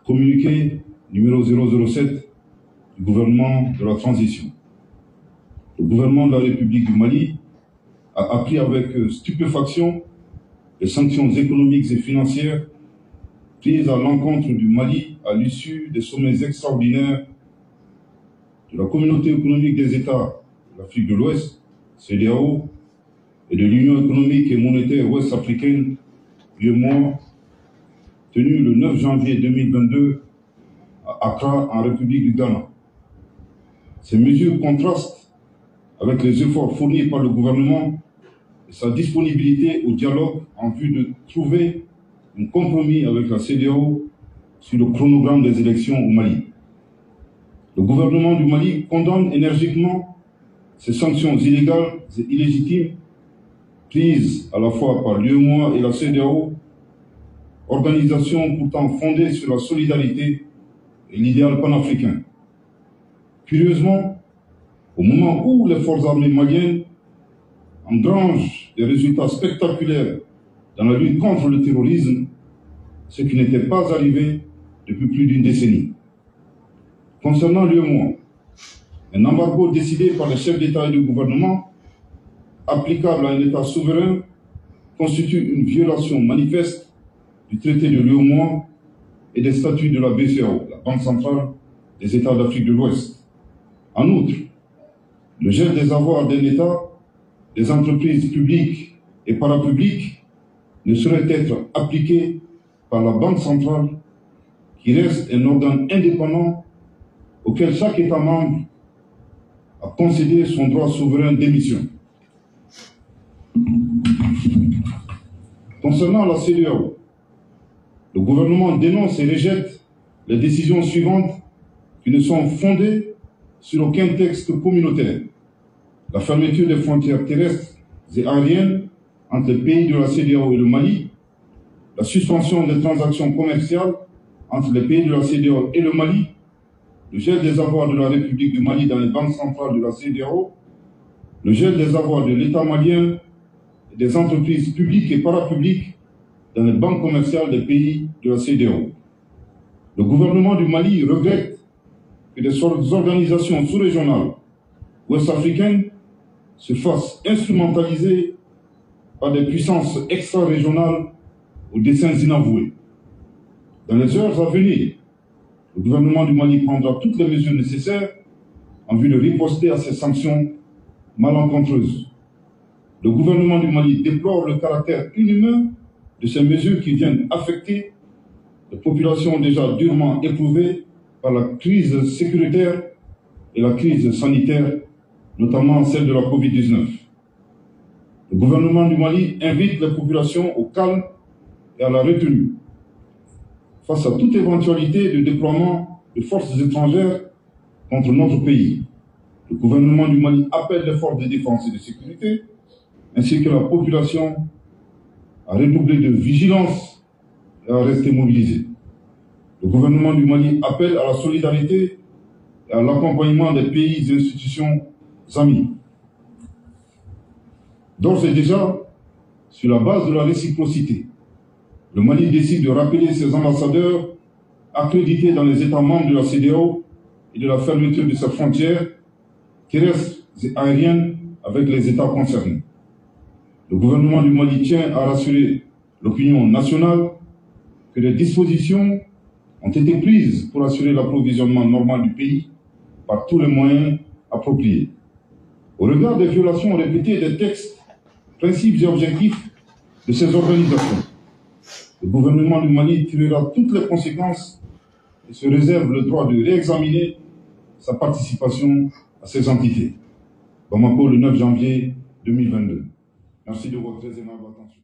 Communiqué numéro 007 du gouvernement de la transition. Le gouvernement de la République du Mali a appris avec stupéfaction les sanctions économiques et financières prises à l'encontre du Mali à l'issue des sommets extraordinaires de la Communauté économique des États de l'Afrique de l'Ouest, CEDEAO, et de l'Union économique et monétaire ouest-africaine, UEMOA, tenue le 9 janvier 2022 à Accra, en République du Ghana. Ces mesures contrastent avec les efforts fournis par le gouvernement et sa disponibilité au dialogue en vue de trouver un compromis avec la CEDEAO sur le chronogramme des élections au Mali. Le gouvernement du Mali condamne énergiquement ces sanctions illégales et illégitimes prises à la fois par l'UEMOA et la CEDEAO, organisation pourtant fondée sur la solidarité et l'idéal panafricain. Curieusement, au moment où les forces armées maliennes engrangent des résultats spectaculaires dans la lutte contre le terrorisme, ce qui n'était pas arrivé depuis plus d'une décennie. Concernant l'UEMOA, un embargo décidé par les chefs d'État et de gouvernement, applicable à un État souverain, constitue une violation manifeste du traité de l'UEMOA et des statuts de la BCEAO, la Banque centrale des États d'Afrique de l'Ouest. En outre, le gel des avoirs d'un État, des entreprises publiques et parapubliques ne saurait être appliqué par la Banque centrale, qui reste un organe indépendant auquel chaque État membre a concédé son droit souverain d'émission. Concernant la CEDEAO, le gouvernement dénonce et rejette les décisions suivantes qui ne sont fondées sur aucun texte communautaire. La fermeture des frontières terrestres et aériennes entre les pays de la CEDEAO et le Mali, la suspension des transactions commerciales entre les pays de la CEDEAO et le Mali, le gel des avoirs de la République du Mali dans les banques centrales de la CEDEAO, le gel des avoirs de l'État malien et des entreprises publiques et parapubliques dans les banques commerciales des pays de la CEDEAO. Le gouvernement du Mali regrette que des organisations sous-régionales ouest-africaines se fassent instrumentaliser par des puissances extra-régionales aux desseins inavoués. Dans les heures à venir, le gouvernement du Mali prendra toutes les mesures nécessaires en vue de riposter à ces sanctions malencontreuses. Le gouvernement du Mali déplore le caractère inhumain de ces mesures qui viennent affecter les populations déjà durement éprouvées par la crise sécuritaire et la crise sanitaire, notamment celle de la Covid-19. Le gouvernement du Mali invite les populations au calme et à la retenue face à toute éventualité de déploiement de forces étrangères contre notre pays. Le gouvernement du Mali appelle les forces de défense et de sécurité, ainsi que la population, à redoubler de vigilance et à rester mobilisés. Le gouvernement du Mali appelle à la solidarité et à l'accompagnement des pays et institutions amis. D'ores et déjà, sur la base de la réciprocité, le Mali décide de rappeler ses ambassadeurs accrédités dans les États membres de la CEDEAO et de la fermeture de ses frontières terrestres et aériennes avec les États concernés. Le gouvernement du Mali tient à rassurer l'opinion nationale que des dispositions ont été prises pour assurer l'approvisionnement normal du pays par tous les moyens appropriés. Au regard des violations répétées des textes, principes et objectifs de ces organisations, le gouvernement du Mali tirera toutes les conséquences et se réserve le droit de réexaminer sa participation à ces entités. Bamako, le 9 janvier 2022. Merci de votre très aimable attention.